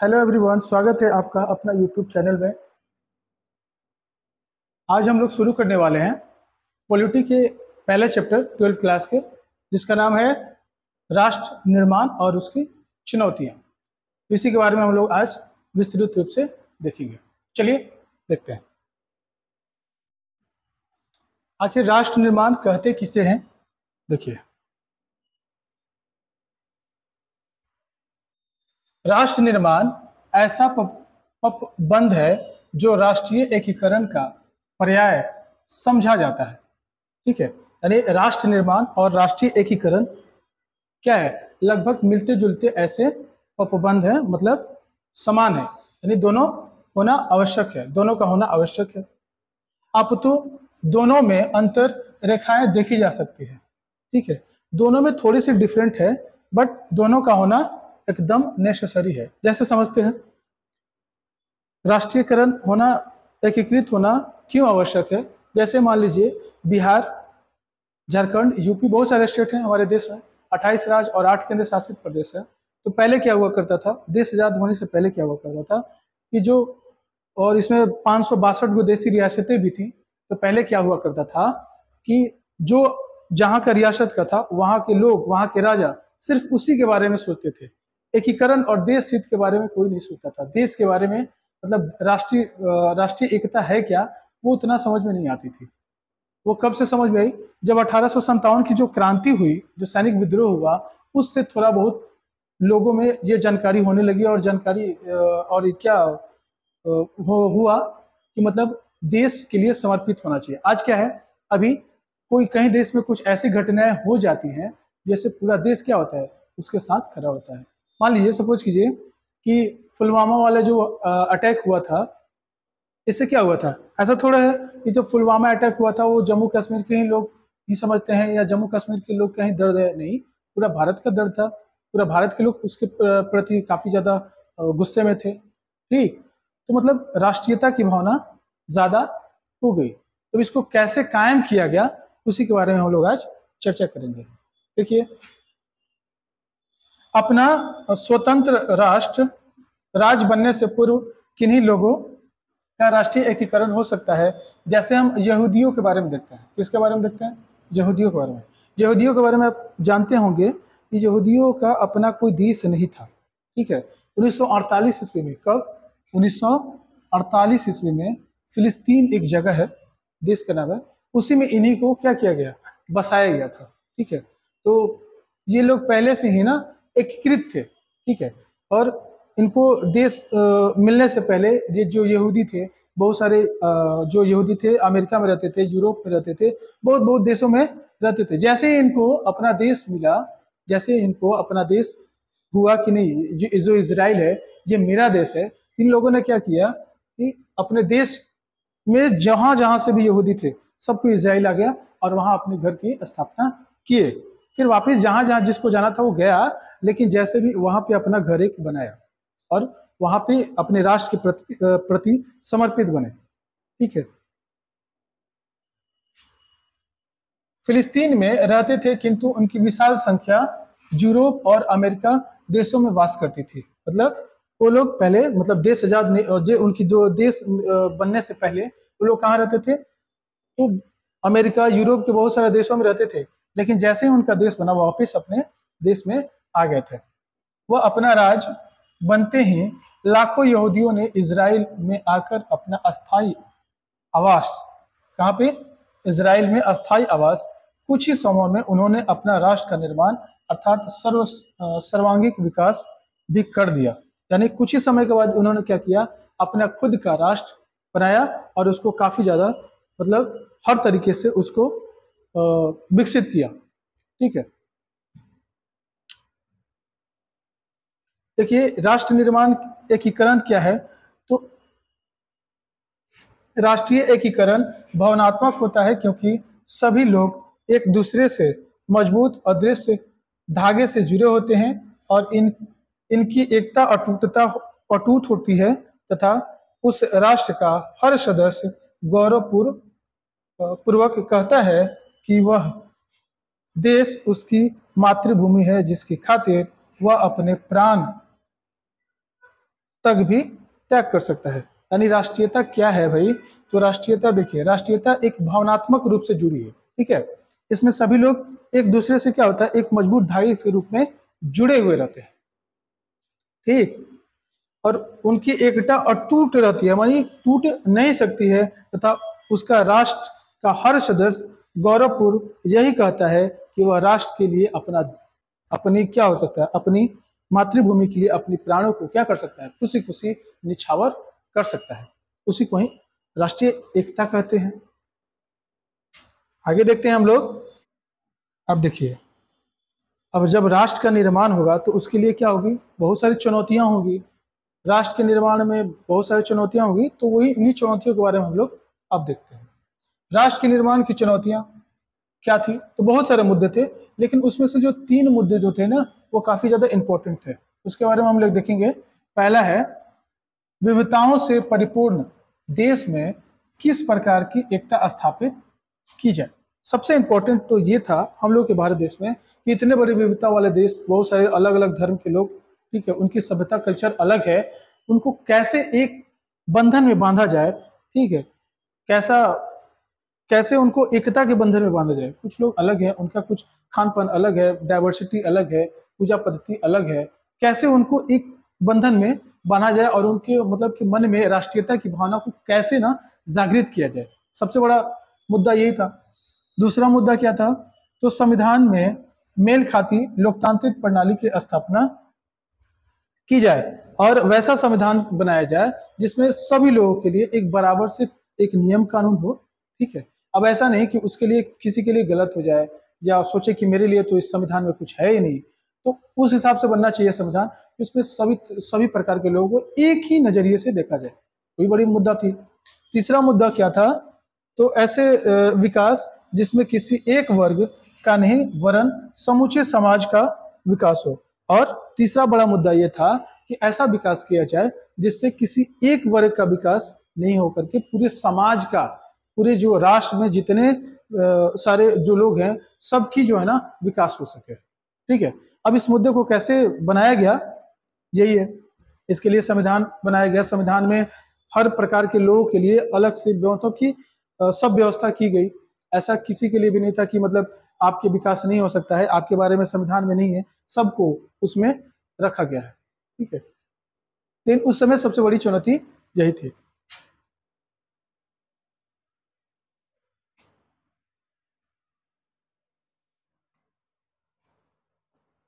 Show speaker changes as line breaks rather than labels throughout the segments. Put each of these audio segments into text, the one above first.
Hello everyone, स्वागत है आपका अपना यूट्यूब चैनल में। आज हम लोग शुरू करने वाले हैं पॉलिटी के पहले चैप्टर 12th क्लास के, जिसका नाम है राष्ट्र निर्माण और उसकी चुनौतियां। इसी के बारे में हम लोग आज विस्तृत रूप से देखेंगे। चलिए देखते हैं। आखिर राष्ट्र निर्माण कहते किसे हैं? देखिए, राष्ट्र निर्माण ऐसा बंद है जो राष्ट्रीय एकीकरण का पर्याय समझा जाता है। ठीक है, यानी राष्ट्र निर्माण और राष्ट्रीय एकीकरण क्या है, लगभग मिलते जुलते ऐसे उपबंध है, मतलब समान है, यानी दोनों होना आवश्यक है, दोनों का होना आवश्यक है। अब तो दोनों में अंतर रेखाएं देखी जा सकती है। ठीक है, दोनों में थोड़ी सी डिफरेंट है, बट दोनों का होना एकदम नेसेसरी है। जैसे समझते हैं, राष्ट्रीयकरण होना, एकीकृत होना क्यों आवश्यक है। जैसे मान लीजिए बिहार, झारखंड, यूपी, बहुत सारे स्टेट हैं हमारे देश में, 28 राज्य और 8 केंद्र शासित प्रदेश है। तो पहले क्या हुआ करता था, देश आजाद होने से पहले क्या हुआ करता था कि जो, और इसमें 562 गो देशी रियासतें भी थी। तो पहले क्या हुआ करता था कि जो जहाँ का रियासत का था, वहाँ के लोग, वहाँ के राजा सिर्फ उसी के बारे में सोचते थे। एकीकरण और देश हित के बारे में कोई नहीं सोचता था। देश के बारे में, मतलब राष्ट्रीय एकता है क्या, वो उतना समझ में नहीं आती थी। वो कब से समझ में आई, जब 1857 की जो क्रांति हुई, जो सैनिक विद्रोह हुआ, उससे थोड़ा बहुत लोगों में ये जानकारी होने लगी। और जानकारी और ये क्या हुआ कि मतलब देश के लिए समर्पित होना चाहिए। आज क्या है, अभी कोई कहीं देश में कुछ ऐसी घटनाएं हो जाती हैं, जैसे पूरा देश क्या होता है, उसके साथ खड़ा होता है। मान लीजिए, सपोज कीजिए कि पुलवामा वाला जो अटैक हुआ था, इससे क्या हुआ था। ऐसा थोड़ा है कि जो पुलवामा अटैक हुआ था वो जम्मू कश्मीर के ही लोग ही समझते हैं, या जम्मू कश्मीर के लोग का ही दर्द है, नहीं, पूरा भारत का दर्द था। पूरा भारत के लोग उसके प्रति काफी ज्यादा गुस्से में थे। ठीक, तो मतलब राष्ट्रीयता की भावना ज्यादा हो गई। तो इसको कैसे कायम किया गया, उसी के बारे में हम लोग आज चर्चा करेंगे। देखिए, अपना स्वतंत्र राष्ट्र राज्य बनने से पूर्व किन्हीं लोगों का राष्ट्रीय एकीकरण हो सकता है। जैसे हम यहूदियों के बारे में देखते हैं। किसके बारे में देखते हैं? यहूदियों के बारे में। यहूदियों के बारे में आप जानते होंगे कि यहूदियों का अपना कोई देश नहीं था। ठीक है, 1948 ईस्वी में, कब? 1948 ईस्वी में फिलिस्तीन एक जगह है, देश का नाम है, उसी में इन्हीं को क्या किया गया, बसाया गया था। ठीक है, तो ये लोग पहले से ही ना एकीकृत थे। ठीक है, और इनको देश मिलने से पहले ये जो यहूदी थे, बहुत सारे जो यहूदी थे अमेरिका में रहते थे, यूरोप में रहते थे, बहुत बहुत देशों में रहते थे। जैसे ही इनको अपना देश मिला, जैसे इनको अपना देश हुआ कि नहीं, जो इजराइल है ये मेरा देश है, इन लोगों ने क्या किया कि अपने देश में जहां जहां से भी यहूदी थे सबको इजराइल आ गया और वहां अपने घर की स्थापना किए। फिर वापस जहां जहां जिसको जाना था वो गया, लेकिन जैसे भी वहां पे अपना घर एक बनाया और वहां पे अपने राष्ट्र के प्रति समर्पित बने। ठीक है, फिलिस्तीन में रहते थे, किंतु उनकी विशाल संख्या यूरोप और अमेरिका देशों में वास करती थी। मतलब वो लोग पहले, मतलब देश आजाद जो उनकी जो देश बनने से पहले वो लोग कहाँ रहते थे, तो अमेरिका, यूरोप के बहुत सारे देशों में रहते थे। लेकिन जैसे ही उनका देश बना, वापिस अपने देश में आ गए थे। वह अपना राज बनते ही लाखों यहूदियों ने इजराइल में आकर अपना अस्थायी आवास, कहाँ पे? इजराइल में अस्थायी आवास। कुछ ही समय में उन्होंने अपना राष्ट्र का निर्माण, अर्थात सर्वांगीण विकास भी कर दिया। यानी कुछ ही समय के बाद उन्होंने क्या किया, अपना खुद का राष्ट्र बनाया और उसको काफी ज्यादा, मतलब हर तरीके से उसको विकसित किया। ठीक है, देखिए राष्ट्र निर्माण एकीकरण क्या है। तो राष्ट्रीय एकीकरण भावनात्मक होता है, क्योंकि सभी लोग एक दूसरे से मजबूत अदृश्य धागे से जुड़े होते हैं और इनकी एकता अटूट होती है, तथा उस राष्ट्र का हर सदस्य पूर्वक कहता है कि वह देश उसकी मातृभूमि है, जिसकी खातिर वह अपने प्राण तक भी त्याग कर सकता है। यानी राष्ट्रीयता क्या है भाई? तो राष्ट्रीयता देखिए, राष्ट्रीयता एक भावनात्मक रूप से जुड़ी है, ठीक है। इसमें सभी लोग एक दूसरे से क्या होता है, एक मजबूत ढाई के रूप में जुड़े हुए रहते हैं, ठीक। और उनकी एकता अटूट रहती है, मानी टूट नहीं सकती है, तथा उसका राष्ट्र का हर सदस्य गौरवपूर्व यही कहता है कि वह राष्ट्र के लिए अपनी क्या हो सकता है, अपनी मातृभूमि के लिए अपनी प्राणों को क्या कर सकता है, खुशी खुशी निछावर कर सकता है। उसी को ही राष्ट्रीय एकता कहते हैं। आगे देखते हैं हम लोग। अब देखिए, अब जब राष्ट्र का निर्माण होगा तो उसके लिए क्या होगी, बहुत सारी चुनौतियां होगी। राष्ट्र के निर्माण में बहुत सारी चुनौतियां होगी, तो वही इन्हीं चुनौतियों के बारे में हम लोग अब देखते हैं। राष्ट्र के निर्माण की चुनौतियां क्या थी? तो बहुत सारे मुद्दे थे, लेकिन उसमें से जो 3 मुद्दे जो थे ना, वो काफी ज्यादा इंपॉर्टेंट थे। उसके बारे में हम लोग देखेंगे। पहला है, विविधताओं से परिपूर्ण देश में किस प्रकार की एकता स्थापित की जाए। सबसे इंपॉर्टेंट तो ये था हम लोग के भारत देश में कि इतने बड़े विविधता वाले देश, बहुत सारे अलग अलग धर्म के लोग, ठीक है, उनकी सभ्यता कल्चर अलग है, उनको कैसे एक बंधन में बांधा जाए, ठीक है, कैसे उनको एकता के बंधन में बांधा जाए। कुछ लोग अलग हैं, उनका कुछ खान पान अलग है, डाइवर्सिटी अलग है, पूजा पद्धति अलग है, कैसे उनको एक बंधन में बांधा जाए और उनके मतलब कि मन में राष्ट्रीयता की भावना को कैसे ना जागृत किया जाए। सबसे बड़ा मुद्दा यही था। दूसरा मुद्दा क्या था? तो संविधान में मेल खाती लोकतांत्रिक प्रणाली की स्थापना की जाए और वैसा संविधान बनाया जाए जिसमें सभी लोगों के लिए एक बराबर से एक नियम कानून हो, ठीक है। अब ऐसा नहीं कि उसके लिए किसी के लिए गलत हो जाए या सोचे कि मेरे लिए तो इस संविधान में कुछ है ही नहीं, तो उस हिसाब से बनना चाहिए संविधान, उसमें सभी प्रकार के लोगों को एक ही नजरिए से देखा जाए। वही बड़ी मुद्दा थी। तीसरा मुद्दा क्या था? तो ऐसे विकास जिसमें किसी एक वर्ग का नहीं वरन समूचे समाज का विकास हो। और तीसरा बड़ा मुद्दा यह था कि ऐसा विकास किया जाए जिससे किसी एक वर्ग का विकास नहीं होकर के पूरे समाज का, पूरे जो राष्ट्र में जितने सारे जो लोग हैं सबकी जो है ना विकास हो सके, ठीक है। अब इस मुद्दे को कैसे बनाया गया, यही है। इसके लिए संविधान बनाया गया। संविधान में हर प्रकार के लोगों के लिए अलग से मतलब की सब व्यवस्था की गई। ऐसा किसी के लिए भी नहीं था कि मतलब आपके विकास नहीं हो सकता है, आपके बारे में संविधान में नहीं है, सबको उसमें रखा गया है, ठीक है। लेकिन उस समय सबसे बड़ी चुनौती यही थी।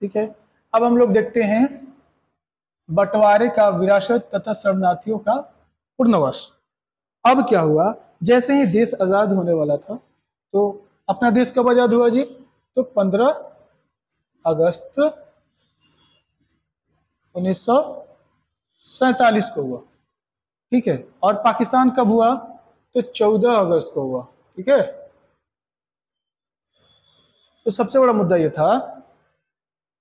ठीक है, अब हम लोग देखते हैं बंटवारे का विरासत तथा शरणार्थियों का पुनर्वास। अब क्या हुआ, जैसे ही देश आजाद होने वाला था, तो अपना देश कब आजाद हुआ जी? तो 15 अगस्त 1947 को हुआ, ठीक है। और पाकिस्तान कब हुआ? तो 14 अगस्त को हुआ, ठीक है। तो सबसे बड़ा मुद्दा यह था,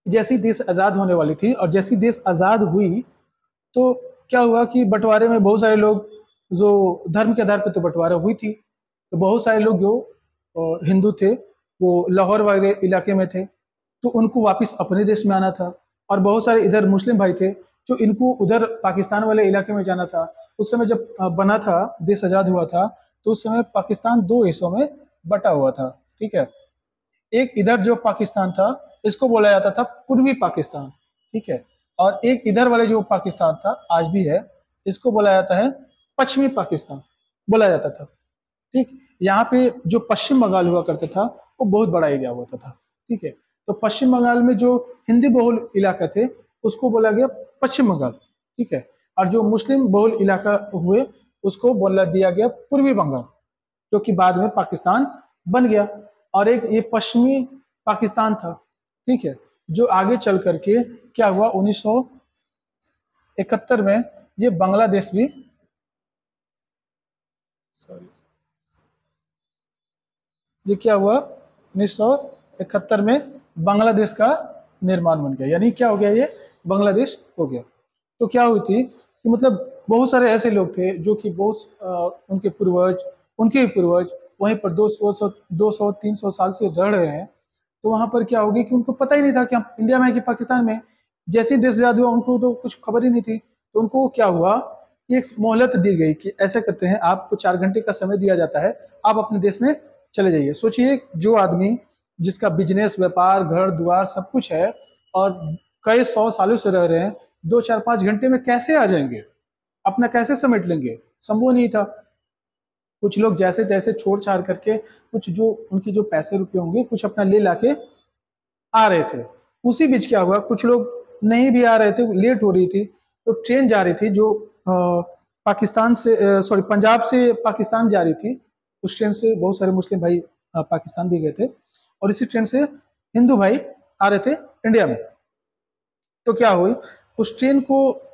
जैसी देश आजाद होने वाली थी और जैसी देश आजाद हुई तो क्या हुआ कि बंटवारे में बहुत सारे लोग, जो धर्म के आधार पर तो बंटवारा हुई थी, तो बहुत सारे लोग जो हिंदू थे वो लाहौर वगैरह इलाके में थे, तो उनको वापस अपने देश में आना था। और बहुत सारे इधर मुस्लिम भाई थे जो इनको उधर पाकिस्तान वाले इलाके में जाना था। उस समय जब बना था, देश आजाद हुआ था, तो उस समय पाकिस्तान 2 हिस्सों में बटा हुआ था, ठीक है। एक इधर जो पाकिस्तान था इसको बोला जाता था पूर्वी पाकिस्तान, ठीक है। और एक इधर वाले जो पाकिस्तान था, आज भी है, इसको बोला जाता है पश्चिमी पाकिस्तान बोला जाता था, ठीक। यहाँ पे जो पश्चिम बंगाल हुआ करता था वो बहुत बड़ा एरिया होता था, ठीक है। तो पश्चिम बंगाल में जो हिंदी बहुल इलाका थे उसको बोला गया पश्चिम बंगाल, ठीक है। और जो मुस्लिम बहुल इलाका हुए उसको बोला दिया गया पूर्वी बंगाल, जो कि बाद में पाकिस्तान बन गया। और एक ये पश्चिमी पाकिस्तान था, ठीक है, जो आगे चल करके क्या हुआ, 1971 में ये बांग्लादेश भी, ये क्या हुआ, 1971 में बांग्लादेश का निर्माण बन गया, यानी क्या हो गया, ये बांग्लादेश हो गया। तो क्या हुई थी कि मतलब बहुत सारे ऐसे लोग थे जो कि बहुत उनके पूर्वज वहीं पर 200-300 साल से रह रहे हैं। तो वहां पर क्या होगी कि उनको पता ही नहीं था कि हम इंडिया में है कि पाकिस्तान में। जैसे ही देश आजाद हुआ उनको तो कुछ खबर ही नहीं थी। तो उनको क्या हुआ कि एक मोहलत दी गई कि ऐसा करते हैं, आपको 4 घंटे का समय दिया जाता है, आप अपने देश में चले जाइए। सोचिए जो आदमी जिसका बिजनेस, व्यापार, घर द्वार सब कुछ है और कई 100 सालों से रह रहे हैं, 2 4 5 घंटे में कैसे आ जाएंगे, अपना कैसे समेट लेंगे? संभव नहीं था। कुछ लोग जैसे तैसे छोड़ छाड़ करके कुछ जो उनकी जो पैसे रुपए होंगे कुछ अपना ले लाके आ रहे थे। उसी बीच क्या हुआ, कुछ लोग नहीं भी आ रहे थे, लेट हो रही थी, तो ट्रेन जा रही थी जो पाकिस्तान से, सॉरी, पंजाब से पाकिस्तान जा रही थी। उस ट्रेन से बहुत सारे मुस्लिम भाई पाकिस्तान भी गए थे और इसी ट्रेन से हिंदू भाई आ रहे थे इंडिया में। तो क्या हुई, उस ट्रेन को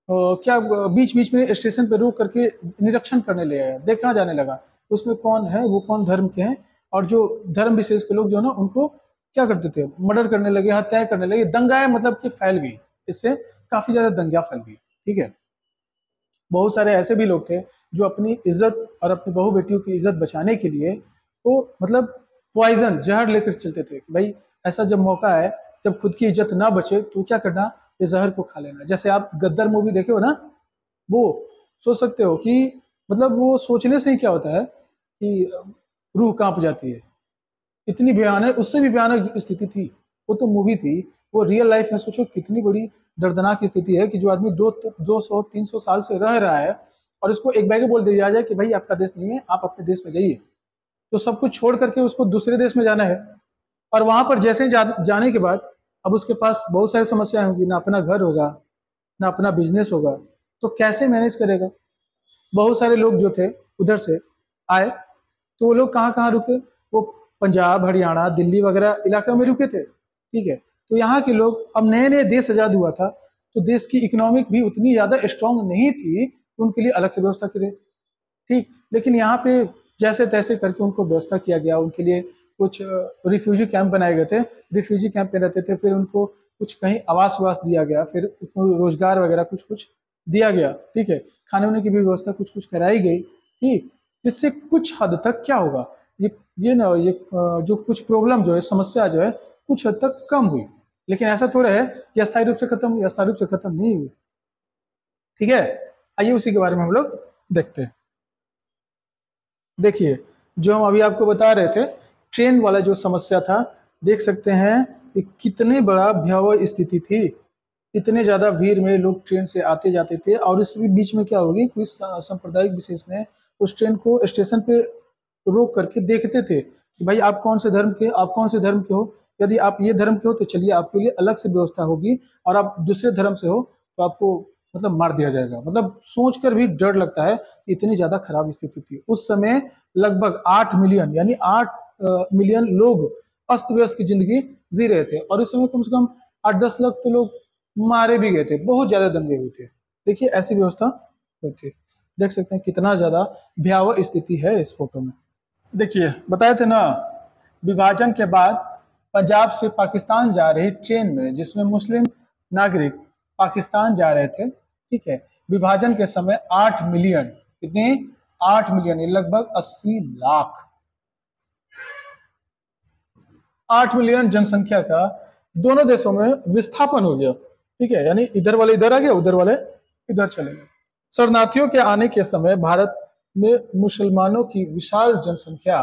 क्या बीच बीच में स्टेशन पे रोक करके निरीक्षण करने ले आया, देखा जाने लगा उसमें कौन है, वो कौन धर्म के हैं, और जो धर्म विशेष के लोग जो है ना उनको क्या करते थे, मर्डर करने लगे, हत्याएं करने लगे, दंगाएं मतलब कि फैल गई। इससे काफी ज्यादा दंगा फैल गई। ठीक है, बहुत सारे ऐसे भी लोग थे जो अपनी इज्जत और अपनी बहू बेटियों की इज्जत बचाने के लिए तो मतलब पॉइजन, जहर लेकर चलते थे कि भाई ऐसा जब मौका है, जब खुद की इज्जत ना बचे तो क्या करना, ये जहर को खा लेना। जैसे आप गद्दार मूवी देखे हो ना, वो सोच सकते हो कि मतलब वो सोचने से ही क्या होता है कि रूह कांप जाती है। इतनी भयानक, उससे भी भयानक स्थिति थी। वो तो मूवी थी, वो रियल लाइफ में सोचो कितनी बड़ी दर्दनाक स्थिति है कि जो आदमी 200 300 साल से रह रहा है और इसको एक बैगे बोल दिया जाए कि भाई आपका देश नहीं है, आप अपने देश में जाइए, तो सब कुछ छोड़ करके उसको दूसरे देश में जाना है। और वहां पर जैसे ही जाने के बाद अब उसके पास बहुत सारी समस्याएं होंगी, ना अपना घर होगा, ना अपना बिजनेस होगा, तो कैसे मैनेज करेगा? बहुत सारे लोग जो थे उधर से आए, तो वो लोग कहाँ कहाँ रुके, वो पंजाब, हरियाणा, दिल्ली वगैरह इलाके में रुके थे। ठीक है, तो यहाँ के लोग, अब नए नए देश आजाद हुआ था, तो देश की इकोनॉमिक भी उतनी ज्यादा स्ट्रांग नहीं थी, तो उनके लिए अलग से व्यवस्था करे। ठीक, लेकिन यहाँ पे जैसे तैसे करके उनको व्यवस्था किया गया, उनके लिए कुछ रिफ्यूजी कैंप बनाए गए थे, रिफ्यूजी कैंप में रहते थे, फिर उनको कुछ कहीं आवास वास दिया गया, फिर उनको रोजगार वगैरह कुछ कुछ दिया गया। ठीक है, खाने वाने की भी व्यवस्था कुछ कुछ कराई गई। ठीक, इससे कुछ हद तक क्या होगा, जो कुछ प्रॉब्लम जो है, समस्या जो है, कुछ हद तक कम हुई। लेकिन ऐसा थोड़ा है कि अस्थायी रूप से खत्म हुई, अस्थायी रूप से खत्म नहीं हुई। ठीक है, आइए उसी के बारे में हम लोग देखते हैं। देखिए, जो हम अभी आपको बता रहे थे, ट्रेन वाला जो समस्या था, देख सकते हैं कि कितनी बड़ा भयावह स्थिति थी। इतने ज्यादा भीड़ में लोग ट्रेन से आते जाते थे और इस बीच में क्या होगी, कोई सांप्रदायिक विशेष ने उस ट्रेन को स्टेशन पे रोक करके देखते थे कि भाई आप कौन से धर्म के, आप कौन से धर्म के हो। यदि आप ये धर्म के हो तो चलिए आपके लिए अलग से व्यवस्था होगी, और आप दूसरे धर्म से हो तो आपको मतलब मार दिया जाएगा। मतलब सोचकर भी डर लगता है, इतनी ज्यादा खराब स्थिति थी उस समय। लगभग 8 मिलियन, यानी 8 मिलियन लोग अस्त व्यस्त की जिंदगी जी रहे थे, और इस समय कम से कम 8 10 लाख तो लोग मारे भी गए थे, बहुत ज्यादा दंगे हुए थे। देखिए ऐसी व्यवस्था हुई थी। देख सकते हैं कितना ज्यादा भयावह स्थिति है इस फोटो में। देखिए बताए थे ना, विभाजन के बाद पंजाब से पाकिस्तान जा रही ट्रेन में जिसमें मुस्लिम नागरिक पाकिस्तान जा रहे थे, ठीक है, विभाजन के समय 8 मिलियन, कितने, 8 मिलियन, लगभग 80 लाख, 8 मिलियन जनसंख्या का दोनों देशों में विस्थापन हो गया। ठीक है, यानी इधर वाले इधर आ गए, उधर वाले इधर चले गए। शरणार्थियों के आने के समय भारत में मुसलमानों की विशाल जनसंख्या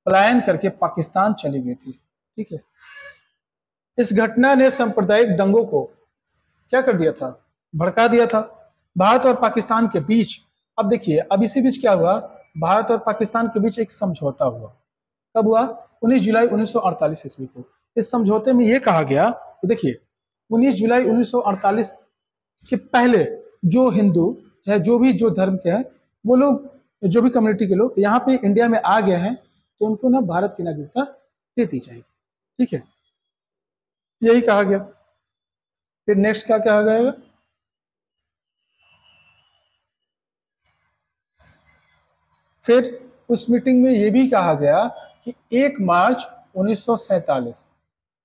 पलायन करके पाकिस्तान चली गई थी। ठीक है, इस घटना ने सांप्रदायिक दंगों को क्या कर दिया था, भड़का दिया था भारत और पाकिस्तान के बीच। अब देखिए, अब इसी बीच क्या हुआ, भारत और पाकिस्तान के बीच एक समझौता हुआ। कब हुआ, 19 जुलाई 1948 ईस्वी को। इस समझौते में यह कहा गया कि देखिए 19 जुलाई 1948 के पहले जो हिंदू, चाहे जो भी जो धर्म के हैं, वो लोग, जो भी कम्युनिटी के लोग यहाँ पे इंडिया में आ गए हैं, तो उनको ना भारत की नागरिकता दे दी जाएगी। ठीक है, यही कहा गया। फिर नेक्स्ट क्या कहा गया, फिर उस मीटिंग में यह भी कहा गया कि 1 मार्च 1947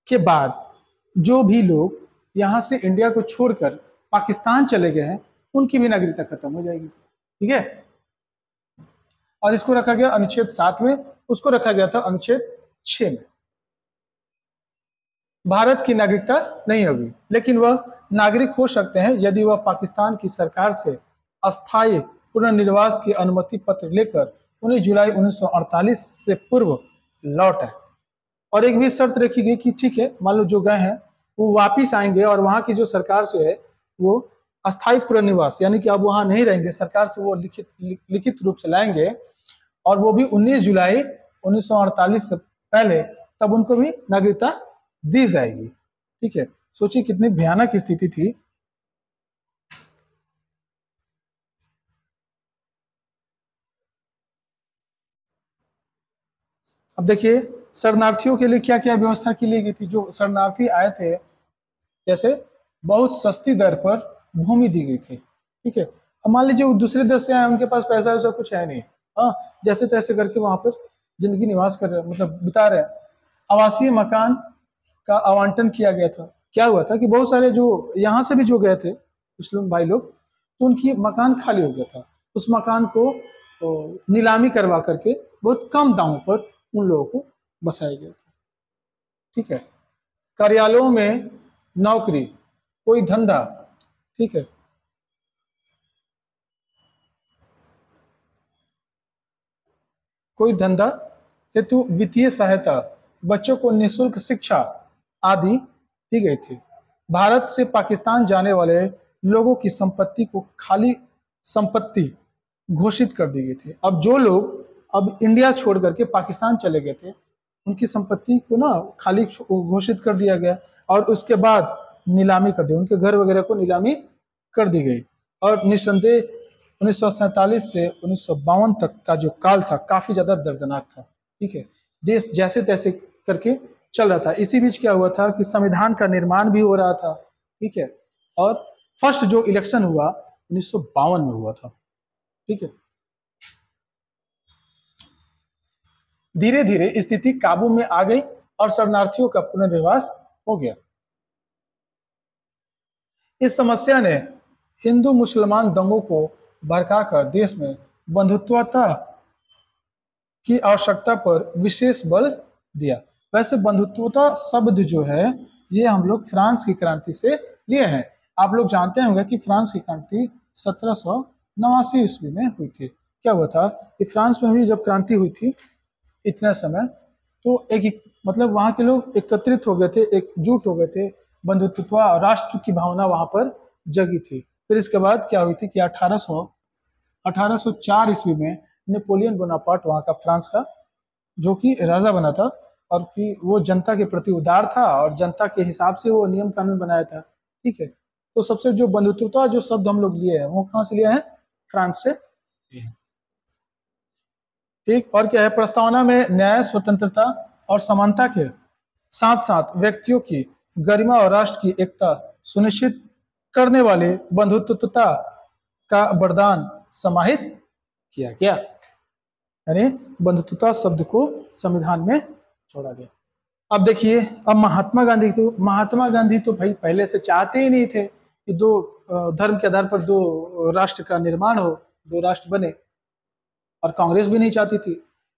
के बाद जो भी लोग यहां से इंडिया को छोड़कर पाकिस्तान चले गए हैं, उनकी भी नागरिकता खत्म हो जाएगी। ठीक है, और इसको रखा गया अनुच्छेद 7 में, उसको रखा गया था अनुच्छेद 6 में। भारत की नागरिकता नहीं होगी, लेकिन वह नागरिक हो सकते हैं यदि वह पाकिस्तान की सरकार से अस्थायी पुनर्निर्वास की अनुमति पत्र लेकर 19 जुलाई 1948 से पूर्व लौट आए। और एक भी शर्त रखी गई कि ठीक है, मान लो जो गए हैं वो वापिस आएंगे और वहाँ की जो सरकार से है वो अस्थायी पुनर्निवास, यानी कि अब वहाँ नहीं रहेंगे, सरकार से वो लिखित रूप से लाएंगे, और वो भी 19 जुलाई 1948 से पहले, तब उनको भी नागरिकता दी जाएगी। ठीक है, सोचिए कितनी भयानक स्थिति थी। अब देखिए शरणार्थियों के लिए क्या क्या व्यवस्था की ली गई थी। जो शरणार्थी आए थे, जैसे बहुत सस्ती दर पर भूमि दी गई थी। ठीक है, अब मान लीजिए वो दूसरे देश से आए, उनके पास पैसा वैसा कुछ है नहीं, हाँ, जैसे तैसे करके वहां पर जिंदगी निवास कर रहे, मतलब बिता रहे। आवासीय मकान का आवंटन किया गया था। क्या हुआ था कि बहुत सारे जो यहाँ से भी जो गए थे मुस्लिम भाई लोग, तो उनकी मकान खाली हो गया था। उस मकान को नीलामी करवा करके बहुत कम दामों पर उन लोगों को बसाया गया था। ठीक है, कार्यालयों में नौकरी, कोई धंधा, ठीक है, कोई धंधा हेतु वित्तीय सहायता, बच्चों को निःशुल्क शिक्षा आदि दी गई थी। भारत से पाकिस्तान जाने वाले लोगों की संपत्ति को खाली संपत्ति घोषित कर दी गई थी। अब जो लोग अब इंडिया छोड़ करके पाकिस्तान चले गए थे, उनकी संपत्ति को ना खाली घोषित कर दिया गया, और उसके बाद नीलामी कर दी, उनके घर वगैरह को नीलामी कर दी गई। और निस्संदेह 1947 से 1952 तक का जो काल था काफी ज्यादा दर्दनाक था। ठीक है, देश जैसे तैसे करके चल रहा था। इसी बीच क्या हुआ था कि संविधान का निर्माण भी हो रहा था। ठीक है, और फर्स्ट जो इलेक्शन हुआ 1952 में हुआ था। ठीक है, धीरे धीरे स्थिति काबू में आ गई और शरणार्थियों का पुनर्वास हो गया। इस समस्या ने हिंदू मुसलमान दंगों को भड़काकर देश में बंधुत्वता की आवश्यकता पर विशेष बल दिया। वैसे बंधुत्वता शब्द जो है ये हम लोग फ्रांस की क्रांति से लिए हैं। आप लोग जानते होंगे कि फ्रांस की क्रांति 1789 ईस्वी में हुई थी। क्या हुआ था कि फ्रांस में भी जब क्रांति हुई थी इतना समय, तो एक मतलब वहाँ के लोग एकत्रित हो गए थे, एकजुट हो गए थे, बंधुत्व और राष्ट्र की भावना वहां पर जगी थी। फिर इसके बाद क्या हुई थी कि 1804 ईस्वी में नेपोलियन बोनापार्ट वहाँ का फ्रांस का जो कि राजा बना था, और कि वो जनता के प्रति उदार था और जनता के हिसाब से वो नियम कानून बनाया था। ठीक है, तो सबसे जो बंधुत्वता जो शब्द हम लोग लिए हैं वो कहाँ से लिया है? फ्रांस से। ठीक, और क्या है, प्रस्तावना में न्याय, स्वतंत्रता और समानता के साथ साथ व्यक्तियों की गरिमा और राष्ट्र की एकता सुनिश्चित करने वाले बंधुत्वता का वरदान समाहित किया गया। यानी बंधुत्वता शब्द को संविधान में जोड़ा गया। अब देखिए, अब महात्मा गांधी तो भाई पहले से चाहते ही नहीं थे कि दो धर्म के आधार पर दो राष्ट्र का निर्माण हो, दो राष्ट्र बने, और कांग्रेस भी नहीं चाहती थी।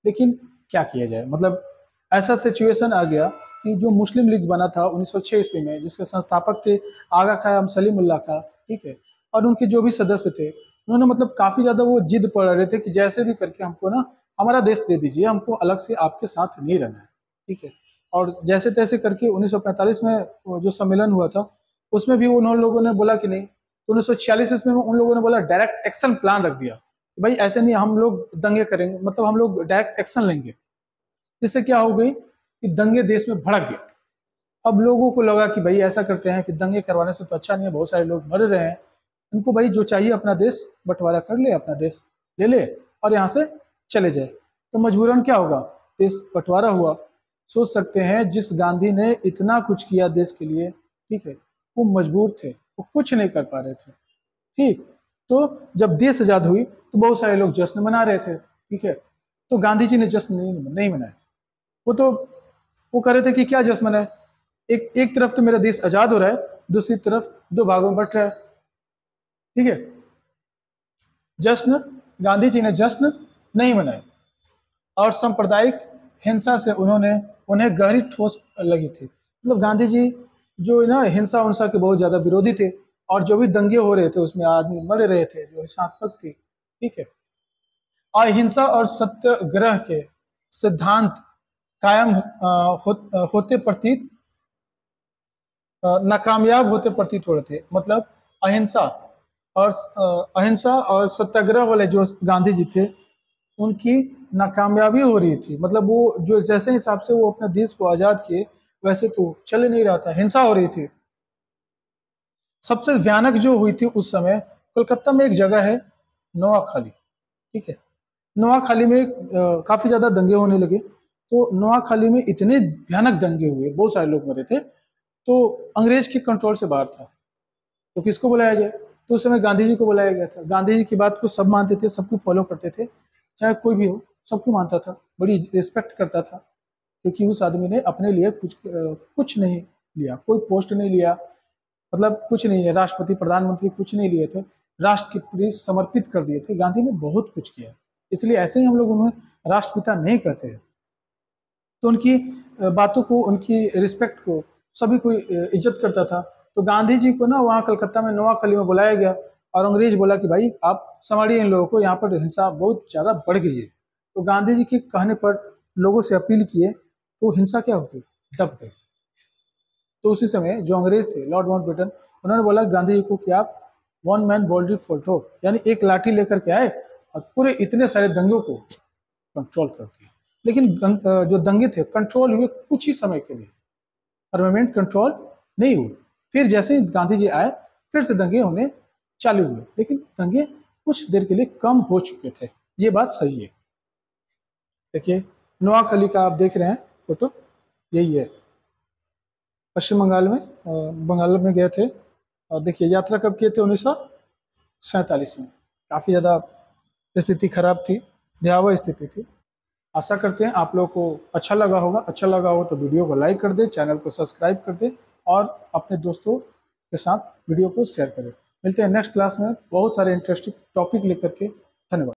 लेकिन क्या किया जाए, मतलब ऐसा सिचुएशन आ गया कि जो मुस्लिम लीग बना था 1906 ईस्वी में, जिसके संस्थापक थे आगा खां सलीमुल्लाह खां, ठीक है, और उनके जो भी सदस्य थे, उन्होंने मतलब काफी ज्यादा वो जिद पड़ रहे थे कि जैसे भी करके हमको ना हमारा देश दे दीजिए, हमको अलग से आपके साथ नहीं रहना है। ठीक है, और जैसे तैसे करके 1945 में जो सम्मेलन हुआ था उसमें भी उन लोगों ने बोला कि नहीं, तो 1946 ईस्वी में उन लोगों ने बोला, डायरेक्ट एक्शन प्लान रख दिया, भाई ऐसे नहीं, हम लोग दंगे करेंगे, मतलब हम लोग डायरेक्ट एक्शन लेंगे। जिससे क्या हो गई कि दंगे देश में भड़क गए। अब लोगों को लगा कि भाई ऐसा करते हैं कि दंगे करवाने से तो अच्छा नहीं है, बहुत सारे लोग मर रहे हैं, उनको भाई जो चाहिए अपना देश बंटवारा कर ले, अपना देश ले ले और यहाँ से चले जाए। तो मजबूरन क्या होगा, देश बंटवारा हुआ। सोच सकते हैं जिस गांधी ने इतना कुछ किया देश के लिए, ठीक है, वो मजबूर थे, वो कुछ नहीं कर पा रहे थे। ठीक, तो जब देश आजाद हुई तो बहुत सारे लोग जश्न मना रहे थे। ठीक है, तो गांधी जी ने जश्न नहीं मनाया। वो तो वो कह रहे थे कि क्या जश्न मनाए, एक एक तरफ तो मेरा देश आजाद हो रहा है, दूसरी तरफ दो भागों में बट रहा है। ठीक है, जश्न गांधी जी ने जश्न नहीं मनाए, और सांप्रदायिक हिंसा से उन्हें गहरी ठोस लगी थी। मतलब गांधी जी जो है ना हिंसा उंसा के बहुत ज़्यादा विरोधी थे, और जो भी दंगे हो रहे थे उसमें आदमी मर रहे थे जो हिंसात्मक थी, ठीक है। अहिंसा और सत्याग्रह के सिद्धांत कायम होते प्रतीत नाकामयाब होते प्रतीत हो रहे थे। मतलब अहिंसा अहिंसा और सत्याग्रह वाले जो गांधी जी थे उनकी नाकामयाबी हो रही थी। मतलब वो जो जैसे हिसाब से वो अपने देश को आज़ाद किए वैसे तो चल ही नहीं रहा था, हिंसा हो रही थी। सबसे भयानक जो हुई थी उस समय, कोलकाता में एक जगह है नोआखाली, ठीक है। नोआखाली में काफी ज्यादा दंगे होने लगे। तो नोआखाली में इतने भयानक दंगे हुए, बहुत सारे लोग मरे थे। तो अंग्रेज के कंट्रोल से बाहर था, तो किसको बुलाया जाए? तो उस समय गांधी जी को बुलाया गया था। गांधी जी की बात को सब मानते थे, सबको फॉलो करते थे, चाहे कोई भी हो सबको मानता था, बड़ी रिस्पेक्ट करता था। क्योंकि उस आदमी ने अपने लिए कुछ नहीं लिया, कोई पोस्ट नहीं लिया, मतलब कुछ नहीं है, राष्ट्रपति प्रधानमंत्री कुछ नहीं लिए थे, राष्ट्र के प्रति समर्पित कर दिए थे। गांधी ने बहुत कुछ किया, इसलिए ऐसे ही हम लोग उन्हें राष्ट्रपिता नहीं कहते हैं। तो उनकी बातों को, उनकी रिस्पेक्ट को सभी कोई इज्जत करता था। तो गांधी जी को ना वहाँ कलकत्ता में नोआखली में बुलाया गया, और अंग्रेज बोला कि भाई आप संभालिए इन लोगों को, यहाँ पर हिंसा बहुत ज़्यादा बढ़ गई है। तो गांधी जी के कहने पर लोगों से अपील किए, तो हिंसा क्या हो गई, दब गई। तो उसी समय जो अंग्रेज थे, लॉर्ड माउंटबेटन, उन्होंने बोला गांधी जी को कि आप वन मैन बोल्डरी फोल्ट्रो, यानी एक लाठी लेकर के आए और पूरे इतने सारे दंगों को कंट्रोल कर दिया। लेकिन जो दंगे थे कंट्रोल हुए कुछ ही समय के लिए, परमानेंट कंट्रोल नहीं हुए। फिर जैसे ही गांधी जी आए फिर से दंगे होने चालू हुए, लेकिन दंगे कुछ देर के लिए कम हो चुके थे। ये बात सही है। देखिए नोआखली का आप देख रहे हैं फोटो, यही है पश्चिम बंगाल में, बंगाल में गए थे। और देखिए यात्रा कब किए थे, 1947 में। काफ़ी ज़्यादा स्थिति खराब थी, भयावह स्थिति थी। आशा करते हैं आप लोगों को अच्छा लगा होगा। अच्छा लगा हो तो वीडियो को लाइक कर दें, चैनल को सब्सक्राइब कर दें, और अपने दोस्तों के साथ वीडियो को शेयर करें। मिलते हैं नेक्स्ट क्लास में बहुत सारे इंटरेस्टिंग टॉपिक लेकर के। धन्यवाद।